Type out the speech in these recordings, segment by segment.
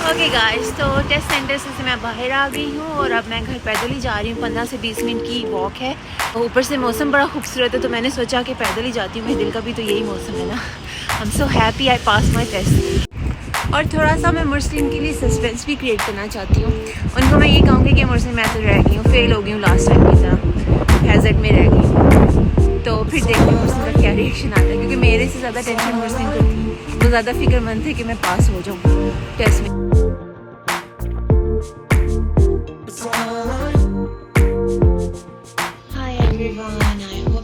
Okay guys, तो test centre से मैं बाहर आ गई हूँ और अब मैं घर पैदल ही जा रही हूँ। 15 से 20 मिनट की वॉक है। ऊपर से मौसम बड़ा खूबसूरत है, तो मैंने सोचा कि पैदल ही जाती हूँ। मेरे दिल का भी तो यही मौसम है ना। I am so happy I pass my test. और थोड़ा सा मैं मुर्सलिन के लिए सस्पेंस भी क्रिएट करना चाहती हूँ। उनको मैं ये कहूँगी कि मुर्सलिन मैं तो रह गई हूँ, फेल हो गई हूँ लास्ट टाइम की तरह, हैज़र्ड में रह गई हूँ। तो फिर देखते हैं मुर्सलिन का क्या रिएक्शन आता है, क्योंकि मेरे से ज़्यादा टेंशन मुर्सलिन को थी। वो ज़्यादा फिक्रमंद थे कि मैं पास हो जाऊँ टेस्ट में।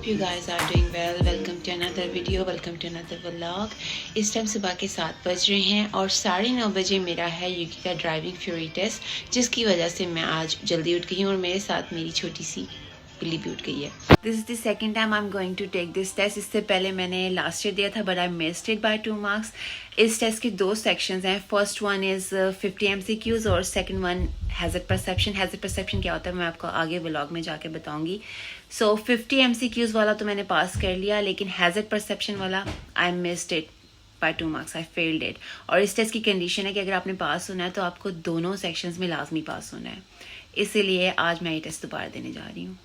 You guys are doing well. Welcome to another video. Welcome to another vlog. इस टाइम सुबह के 7 बज रहे हैं और 9:30 बजे मेरा है यूकी का ड्राइविंग थ्योरी टेस्ट, जिसकी वजह से मैं आज जल्दी उठ गई हूँ और मेरे साथ मेरी छोटी सी बिल्ली भी उठ गई है। This is the second time I am going to take this test. इससे पहले मैंने लास्ट ईयर दिया था, but I missed it by 2 marks. इस टेस्ट के 2 सेक्शंस हैं। फर्स्ट वन इज 50 MCQs और second one hazard perception. Hazard perception क्या होता है मैं आपको आगे व्लॉग में जाके बताऊंगी। सो 50 MCQs वाला तो मैंने पास कर लिया, लेकिन हैज़र्ड परसेप्शन वाला आई missed it by 2 marks. I failed it. और इस टेस्ट की कंडीशन है कि अगर आपने पास होना है तो आपको दोनों सेक्शंस में लाजमी पास होना है। इसीलिए आज मैं ये टेस्ट दोबारा देने जा रही हूँ।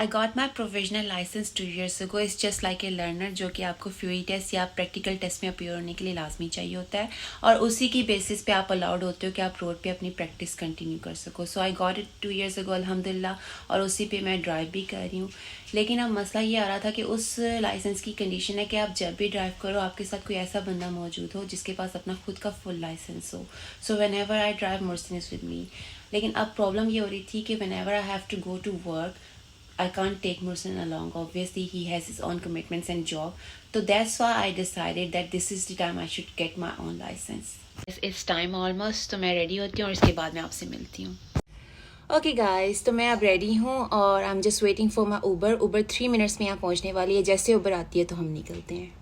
I got my provisional license 2 years ago. It's just like a learner, जो कि आपको फ्यूरी टेस्ट या प्रैक्टिकल टेस्ट में अपीयर होने के लिए लाजमी चाहिए होता है, और उसी की बेसिस पे आप अलाउड होते हो कि आप रोड पे अपनी प्रैक्टिस कंटिन्यू कर सको। So I got it 2 years ago अल्हम्दुलिल्लाह, और उसी पे मैं ड्राइव भी कर रही हूँ। लेकिन अब मसला ये आ रहा था कि उस लाइसेंस की कंडीशन है कि आप जब भी ड्राइव करो आपके साथ कोई ऐसा बंदा मौजूद हो जिसके पास अपना खुद का फुल लाइसेंस हो। So whenever I drive मुर्सिन इज़ विद मी। लेकिन अब प्रॉब्लम ये हो रही थी कि whenever I have to go to work, I can't take Mursin along. Obviously, he has his own commitments and job. So that's why I decided that this is the time I should get my own license. It's time almost. तो मैं ready होती हूँ और इसके बाद मैं आपसे मिलती हूँ। Okay guys, तो मैं अब ready हूँ और I'm just waiting for my Uber. Uber 3 minutes में यहाँ पहुँचने वाली है। जैसे Uber आती है तो हम निकलते हैं।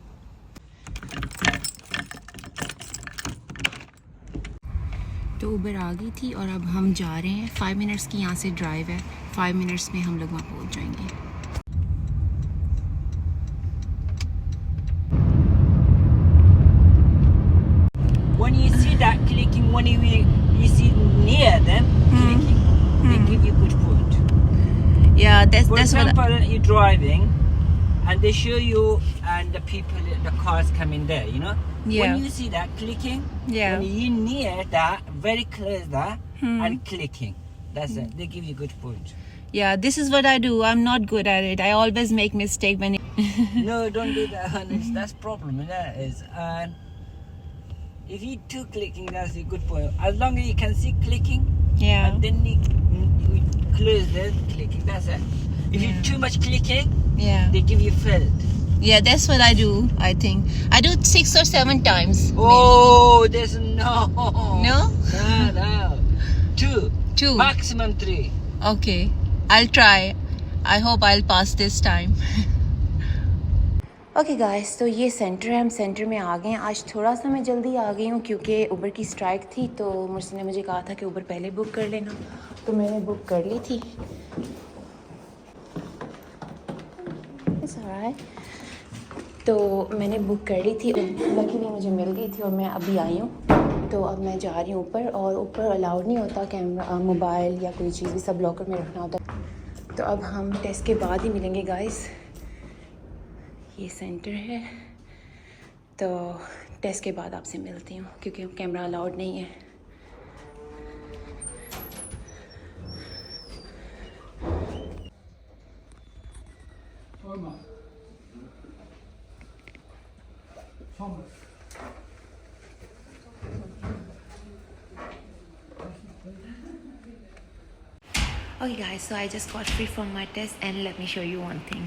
तो उबर आ गई थी और अब हम जा रहे हैं। 5 मिनट्स की यहाँ से ड्राइव है। 5 मिनट्स में हम लोग वहाँ पहुँच जाएंगे। When you see that clicking, when you see near them clicking, they give you good point. Yeah, that's For what. example, you're driving and they show you and the people, the cars coming there, you know. Yeah. When you see that clicking, Yeah. when you near that, very close that, and clicking, that's it. They give you good point. Yeah, this is what I do. I'm not good at it. I always make mistake when. No, don't do that. That's problem. That is, and if you too clicking, that's a good point. As long as you can see clicking, Yeah. and then you close the clicking. That's it. If you too much clicking, Yeah. they give you failed. Yeah, that's what I do. I think I do 6 or 7 times. Oh, there's no. No? No. 2. 2. Maximum 3. Okay, I'll try. I hope I'll pass this time. Okay guys, तो ये centre है। हम centre में आ गए हैं। आज थोड़ा सा मैं जल्दी आ गई हूँ क्योंकि उबर की स्ट्राइक थी, तो मुझसे ने मुझे कहा था कि उबर पहले बुक कर लेना, तो मैंने बुक कर ली थी। It's alright. तो मैंने बुक कर ली थी, लकीली मुझे मिल गई थी और मैं अभी आई हूँ। तो अब मैं जा रही हूँ ऊपर, और ऊपर अलाउड नहीं होता कैमरा, मोबाइल या कोई चीज़ भी, सब लॉकर में रखना होता है। तो अब हम टेस्ट के बाद ही मिलेंगे गाइस। ये सेंटर है, तो टेस्ट के बाद आपसे मिलती हूँ क्योंकि कैमरा अलाउड नहीं है। Okay guys, so I just got free from my test and let me show you one thing.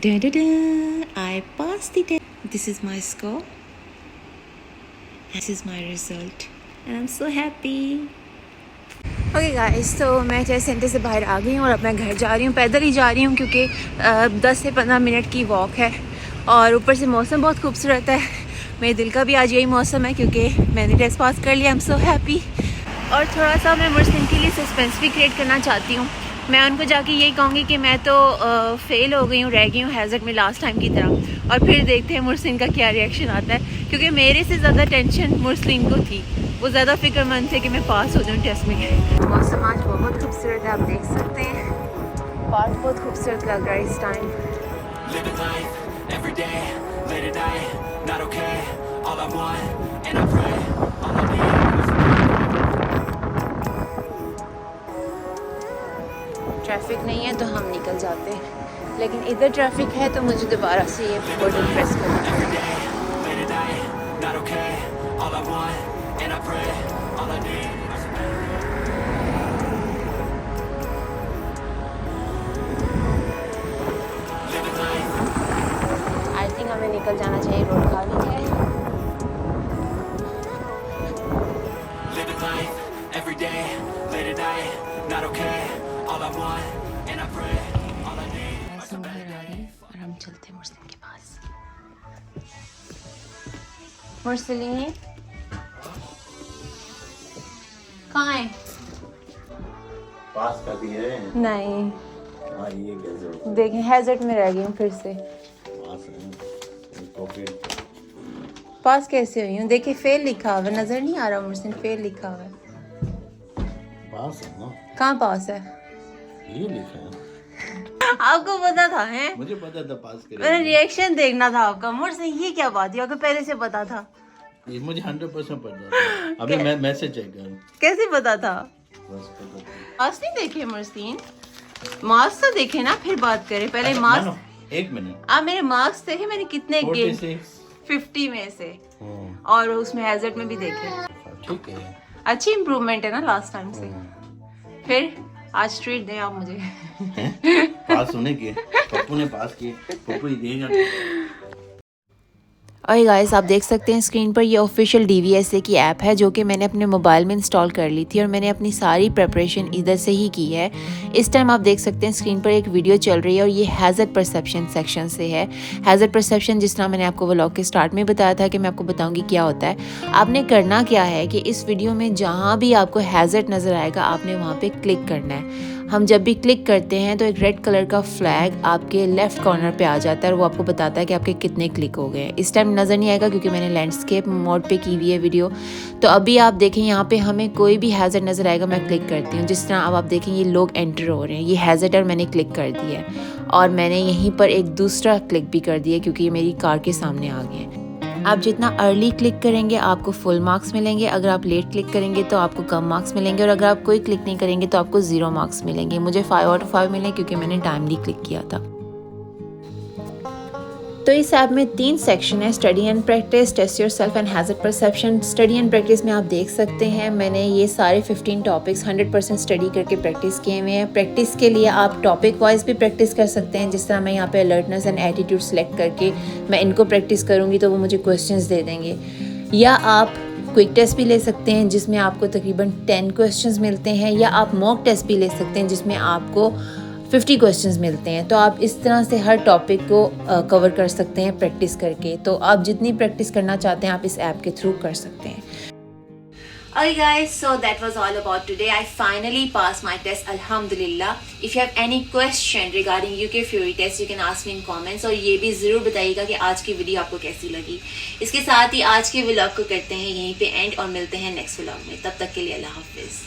Da-da-da! I passed the test. This is my score. This is my result. And I'm so happy. Okay guys, तो मैं test centre से बाहर आ गई हूँ और अब मैं घर जा रही हूँ। पैदल ही जा रही हूँ क्योंकि 10 से 15 मिनट की वॉक है, और ऊपर से मौसम बहुत खूबसूरत है। मेरे दिल का भी आज यही मौसम है क्योंकि मैंने टेस्ट पास कर लिया। आई एम सो हैप्पी। और थोड़ा सा मैं मुर्सिन के लिए सस्पेंस भी क्रिएट करना चाहती हूँ मैं उनको जाके यही कहूँगी कि मैं तो फेल हो गई हूँ, रह गई हूँ हैज़र्ड में लास्ट टाइम की तरह। और फिर देखते हैं मुरसलीन का क्या रिएक्शन आता है, क्योंकि मेरे से ज़्यादा टेंशन मुरसलीन को थी। वो ज़्यादा फिक्रमंद थे कि मैं पास हो जाऊँ टेस्ट में। मौसम आज बहुत खूबसूरत है, आप देख सकते हैं। पार्क बहुत खूबसूरत लग रहा है इस टाइम। ट्रैफिक नहीं है तो हम निकल जाते हैं, लेकिन इधर ट्रैफिक है तो मुझे दोबारा से ये बटन प्रेस करना है। आई थिंक हमें निकल जाना चाहिए, रोड खाली है। हम घर आ गए और हम चलते हैं मुरसलीन के पास। मुरसलीन कहाँ है? पास का भी है नहीं, हाँ ये कैसे देखें हैज़र्ड में रह गई हूँ फिर से। पास है कॉपी पास कैसे हुई हूँ? देखिए फेल लिखा हुआ है, नजर नहीं आ रहा मुरसलीन, फेल लिखा हुआ है। पास है ना, कहाँ पास है? ये लिखा है। आपको पता था हैं? मुझे पता था पास मेरा करेगा। रिएक्शन देखना था आपका। मुरसलीन ये क्या बात है, आपको पहले से पता था? ये मुझे 100% पता था। अभी मैं मैसेज चेक कर, कैसे पता था? बस पता था। मार्क्स नहीं देखे मुरसलीन? मार्क्स तो देखे ना, फिर बात करें। पहले अच्छा, मार्क्स। मानो, एक मिनट। आप मेरे मार्क्स देखे मैंने कितने गे? 46 50 में से, हाँ, और उसमें हैज़र्ड में भी देखे। ठीक है। अच्छी इम्प्रूवमेंट है ना लास्ट टाइम से। फिर आज ट्रीट दें आप मुझे। पास होने के पप्पू ने पास किए, पप्पू ही देगा। और गाइस आप देख सकते हैं स्क्रीन पर ये ऑफिशियल DVSA की ऐप है, जो कि मैंने अपने मोबाइल में इंस्टॉल कर ली थी और मैंने अपनी सारी प्रिपरेशन इधर से ही की है। इस टाइम आप देख सकते हैं स्क्रीन पर एक वीडियो चल रही है और ये हैज़र्ड परसेप्शन सेक्शन से है। हैज़र्ड परसेप्शन जिस तरह मैंने आपको व्लॉग के स्टार्ट में बताया था कि मैं आपको बताऊंगी क्या होता है। आपने करना क्या है कि इस वीडियो में जहाँ भी आपको हैज़र्ड नज़र आएगा आपने वहाँ पर क्लिक करना है। हम जब भी क्लिक करते हैं तो एक रेड कलर का फ्लैग आपके लेफ्ट कॉर्नर पे आ जाता है और वो आपको बताता है कि आपके कितने क्लिक हो गए हैं। इस टाइम नज़र नहीं आएगा क्योंकि मैंने लैंडस्केप मोड पे की हुई है वीडियो। तो अभी आप देखें यहाँ पे हमें कोई भी हैज़र्ड नज़र आएगा, मैं क्लिक करती हूँ। जिस तरह अब आप देखें ये लोग एंटर हो रहे हैं, ये हैज़र्ड और मैंने क्लिक कर दिया है। और मैंने यहीं पर एक दूसरा क्लिक भी कर दिया क्योंकि ये मेरी कार के सामने आ गए हैं। आप जितना अर्ली क्लिक करेंगे आपको फुल मार्क्स मिलेंगे, अगर आप लेट क्लिक करेंगे तो आपको कम मार्क्स मिलेंगे, और अगर आप कोई क्लिक नहीं करेंगे तो आपको 0 मार्क्स मिलेंगे। मुझे 5 आउट ऑफ 5 मिले क्योंकि मैंने टाइमली क्लिक किया था। तो इस ऐप में 3 सेक्शन है, study and practice, test yourself and hazard perception. Study and practice में आप देख सकते हैं मैंने ये सारे 15 टॉपिक्स 100% स्टडी करके प्रैक्टिस किए हुए हैं। प्रैक्टिस के लिए आप टॉपिक वाइज भी प्रैक्टिस कर सकते हैं, जिस तरह मैं यहाँ पे अलर्टनेस एंड एटीट्यूड सेलेक्ट करके मैं इनको प्रैक्टिस करूँगी तो वो मुझे क्वेश्चंस दे देंगे। या आप क्विक टेस्ट भी ले सकते हैं जिसमें आपको तकरीबन 10 क्वेश्चंस मिलते हैं, या आप मॉक टेस्ट भी ले सकते हैं जिसमें आपको 50 क्वेश्चंस मिलते हैं। तो आप इस तरह से हर टॉपिक को कवर कर सकते हैं प्रैक्टिस करके। तो आप जितनी प्रैक्टिस करना चाहते हैं आप इस ऐप के थ्रू कर सकते हैं। Alright guys, so that was all about today. I finally passed my test, Alhamdulillah. If you have any question regarding UK Fury test, you can ask me in comments. और ये भी ज़रूर बताइएगा कि आज की वीडियो आपको कैसी लगी। इसके साथ ही आज के व्लॉग को करते हैं यहीं पे एंड और मिलते हैं नेक्स्ट व्लॉग में। तब तक के लिए अल्लाह हाफिज़।